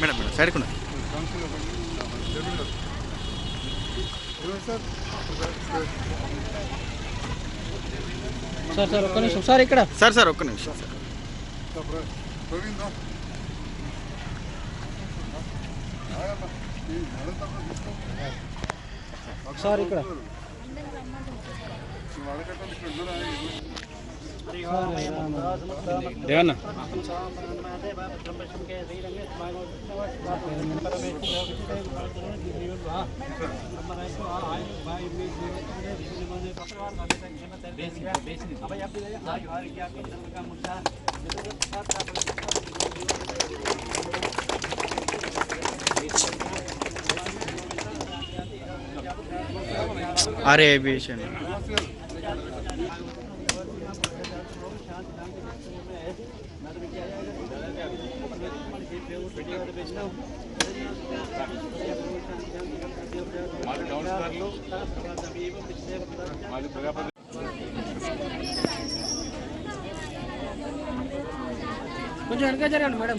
Madam madam side కూడా sir sir ఒక్క నిమిషం సార్ ఇక్కడ సార్ ఒక్క నిమిషం సార్ ఇక్కడ దేవన్నా अरे एविएशन కొంచెం వెనక జరగండి మేడం.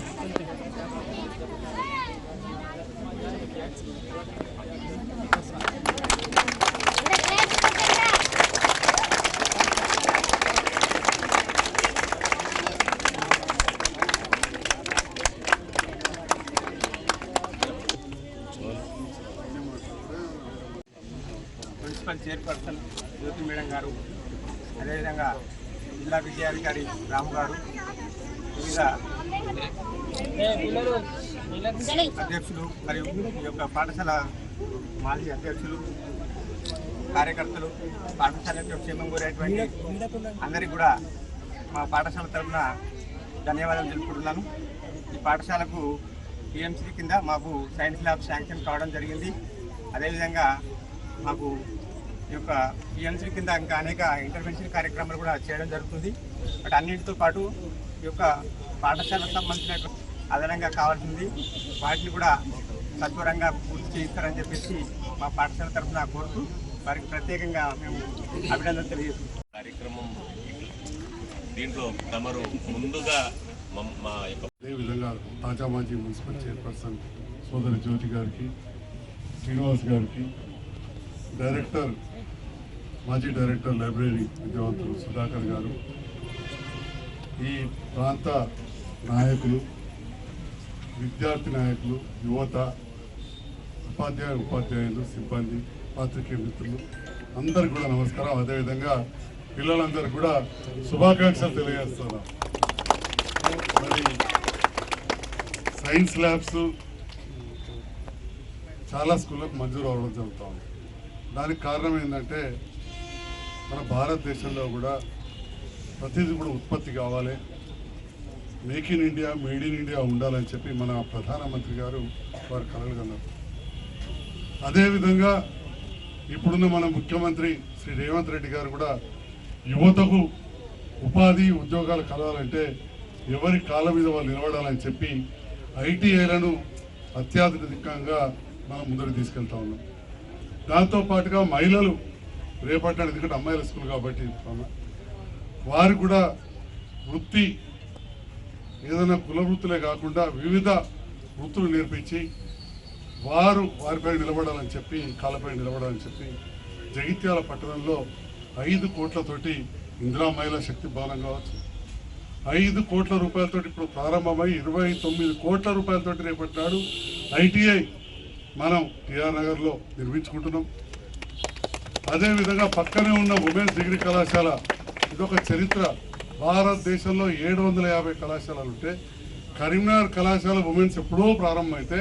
మున్సిపల్ చైర్పర్సన్ జ్యోతి మేడం గారు, అదేవిధంగా జిల్లా విద్యాధికారి రాము గారు, వివిధ అధ్యక్షులు మరియు ఈ యొక్క పాఠశాల మాజీ అధ్యక్షులు, కార్యకర్తలు, పాఠశాల యొక్క క్షేమం కోరేటువంటి అందరికీ కూడా మా పాఠశాల తరఫున ధన్యవాదాలు తెలుపుకుంటున్నాను. ఈ పాఠశాలకు టీఎంసీ కింద మాకు సైన్స్ ల్యాబ్ శాంక్షన్ కావడం జరిగింది. అదేవిధంగా మాకు ఈ యొక్క టీఎంసీ కింద ఇంకా అనేక ఇంటర్వెన్షన్ కార్యక్రమాలు కూడా చేయడం జరుగుతుంది. బట్ అన్నింటితో పాటు ఈ యొక్క పాఠశాలకు సంబంధించిన అదనంగా కావాల్సింది వాటిని కూడా సత్వరంగా పూర్తి చేయిస్తారని చెప్పేసి మా పాఠశాల తరఫున కోరుతూ వారికి ప్రత్యేకంగా మేము అభినందన తెలియజేస్తున్నాం. కార్యక్రమం దీంట్లో తమరు ముందుగా మా యొక్క అదేవిధంగా తాజా మాజీ మున్సిపల్ చైర్పర్సన్ సోదరి జ్యోతి గారికి, శ్రీనివాస్ గారికి, మాజీ డైరెక్టర్ లైబ్రరీ విద్యావంతులు సుధాకర్ గారు, ఈ ప్రాంత నాయకులు, విద్యార్థి నాయకులు, యువత, ఉపాధ్యాయులు, సిబ్బంది, పాత్రికేయ మిత్రులు అందరికి కూడా నమస్కారం. అదేవిధంగా పిల్లలందరూ కూడా శుభాకాంక్షలు తెలియజేస్తున్నాం. మరి సైన్స్ ల్యాబ్స్ చాలా స్కూళ్ళకు మంజూరు అవ్వడం జరుగుతూ ఉంది. దానికి కారణం ఏంటంటే మన భారతదేశంలో కూడా ప్రతిదీ కూడా ఉత్పత్తి కావాలి, make in India, made in India ఉండాలని చెప్పి మన ప్రధానమంత్రి గారు వారు కలలు కన్నారు. అదేవిధంగా ఇప్పుడున్న మన ముఖ్యమంత్రి శ్రీ రేవంత్ రెడ్డి గారు కూడా యువతకు ఉపాధి ఉద్యోగాలు కలవాలంటే ఎవరి కాళ్ళ మీద వాళ్ళు నిలబడాలని చెప్పి ఐటీఐలను అత్యాధునికంగా మనం ముందుకు తీసుకెళ్తా ఉన్నాం. దాంతోపాటుగా మహిళలు రేపటి ఎందుకంటే అమ్మాయిల స్కూల్ కాబట్టి వారు కూడా వృత్తి ఏదైనా కుల వృత్తులే కాకుండా వివిధ వృత్తులు నేర్పించి వారిపై నిలబడాలని చెప్పి కాళ్ళపై నిలబడాలని చెప్పి జగిత్యాల పట్టణంలో 5 కోట్లతోటి ఇందిరా మహిళా శక్తి భవనం కావచ్చు, 5 కోట్ల రూపాయలతో ఇప్పుడు ప్రారంభమై 29 కోట్ల రూపాయలతోటి రేపటి నాడు ఐటీఐ మనం టిఆర్ నగర్లో నిర్మించుకుంటున్నాం. అదేవిధంగా పక్కనే ఉన్న ఉమెన్స్ డిగ్రీ కళాశాల, ఇదొక చరిత్ర. భారతదేశంలో 750 కళాశాలలు ఉంటే కరీంనగర్ కళాశాల ఉమెన్స్ ఎప్పుడో ప్రారంభమైతే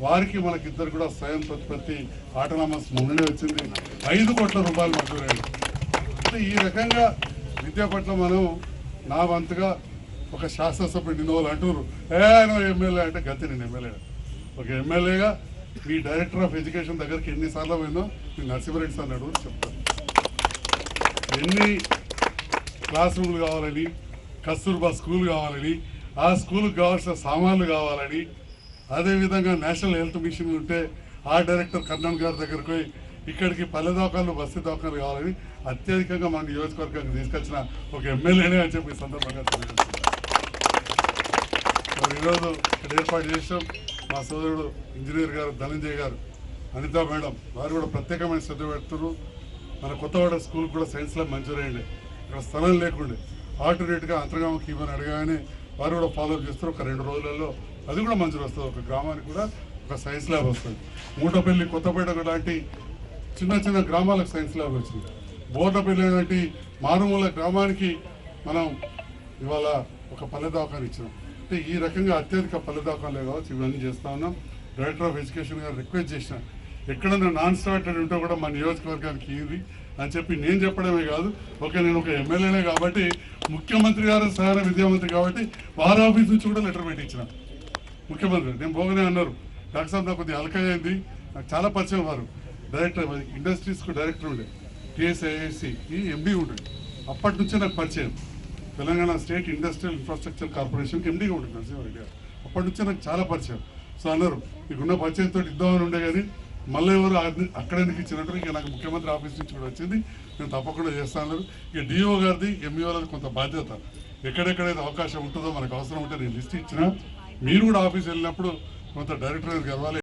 వారికి మనకిద్దరు కూడా స్వయం ప్రతిపత్తి ఆటోనామస్ మొన్ననే వచ్చింది. 5 కోట్ల రూపాయలు మంజూరైంది. ఈ రకంగా విద్య పట్ల మనం నా వంతుగా ఒక శాసనసభ్యుడు వాళ్ళు అంటున్నారు, నువ్వు ఎమ్మెల్యే అంటే గతి నేను ఎమ్మెల్యే. ఒక ఎమ్మెల్యేగా మీ డైరెక్టర్ ఆఫ్ ఎడ్యుకేషన్ దగ్గరికి ఎన్నిసార్లు పోయిందో మీ నరసింహారెడ్డి సార్ అడుగు చెప్తాను. ఎన్ని క్లాస్ రూమ్లు కావాలని, కస్తూర్బా స్కూల్ కావాలని, ఆ స్కూల్కి కావాల్సిన సామాన్లు కావాలని, అదేవిధంగా నేషనల్ హెల్త్ మిషన్ ఉంటే ఆ డైరెక్టర్ కర్ణన్ గారి దగ్గరకు పోయి ఇక్కడికి పల్లె దవాఖాన్లు, బస్తీ దవాఖాన్లు కావాలని అత్యధికంగా మన నియోజకవర్గానికి తీసుకొచ్చిన ఒక ఎమ్మెల్యేనే అని చెప్పి సందర్భంగా తెలియజేస్తున్నారు. మరి ఈరోజు ఇక్కడ ఏర్పాటు చేసాం. మా సోదరుడు ఇంజనీర్ గారు ధనంజయ్ గారు, అనితా మేడం వారు కూడా ప్రత్యేకమైన శ్రద్ధ పెడుతున్నారు. మన కొత్తవాడ స్కూల్ కూడా సైన్స్ ల్యాబ్ మంజూరైండే, ఇక్కడ స్థలం లేకుండే ఆల్టర్నేట్గా అంతర్గామకి ఇవ్వని అడగానే వారు కూడా ఫాలో అప్ చేస్తారు. ఒక 2 రోజులలో అది కూడా మంజూరు వస్తుంది. ఒక గ్రామానికి కూడా ఒక సైన్స్ ల్యాబ్ వస్తుంది. మూటపల్లి, కొత్తపేట లాంటి చిన్న చిన్న గ్రామాలకు సైన్స్ ల్యాబ్ వచ్చింది. బోర్డపల్లి లాంటి మారుమూల గ్రామానికి మనం ఇవాళ ఒక పల్లె దవాఖాన ఇచ్చినాం. అంటే ఈ రకంగా అత్యధిక పల్లె దవాఖానలే కావచ్చు ఇవన్నీ చేస్తా ఉన్నాం. డైరెక్టర్ ఆఫ్ ఎడ్యుకేషన్ గారు రిక్వెస్ట్ చేసిన ఎక్కడన్నా నాన్ స్టార్టెడ్ ఉంటే కూడా మా నియోజకవర్గానికి ఇది అని చెప్పి నేను చెప్పడమే కాదు, ఓకే నేను ఒక ఎమ్మెల్యేనే కాబట్టి ముఖ్యమంత్రి గారు సహాయ విద్యామంత్రి కాబట్టి వారి ఆఫీస్ నుంచి కూడా లెటర్ పెట్టించిన ముఖ్యమంత్రి. నేను పోగానే అన్నారు, డాక్టర్ సాబ్ నాకు కొద్దిగా అలకయ్యింది, నాకు చాలా పరిచయం వారు. డైరెక్టర్ ఇండస్ట్రీస్కు డైరెక్టర్ ఉండే, టీఎస్ఐఐసి ఎండి ఉండే, అప్పటి నుంచే నాకు పరిచయం. తెలంగాణ స్టేట్ ఇండస్ట్రియల్ ఇన్ఫ్రాస్ట్రక్చర్ కార్పొరేషన్కి ఎండీగా ఉంటుంది నరసింహారెడ్డి గారు. అప్పటి నుంచే నాకు చాలా పరిచయం. సో అన్నారు మీకున్న పరిచయంతో ఇద్దామని ఉండే కానీ మళ్ళీ ఎవరు అక్కడ ఎందుకు ఇచ్చినట్టు ఇక నాకు ముఖ్యమంత్రి ఆఫీస్ నుంచి కూడా వచ్చింది, నేను తప్పకుండా చేస్తాను. ఇక డిఓ గారిది ఎంఈఓలది కొంత బాధ్యత, ఎక్కడెక్కడైతే అవకాశం ఉంటుందో మనకు అవసరం ఉంటే నేను లిస్ట్ ఇచ్చిన, మీరు కూడా ఆఫీస్ వెళ్ళినప్పుడు కొంత డైరెక్టర్ గారు కలవాలి.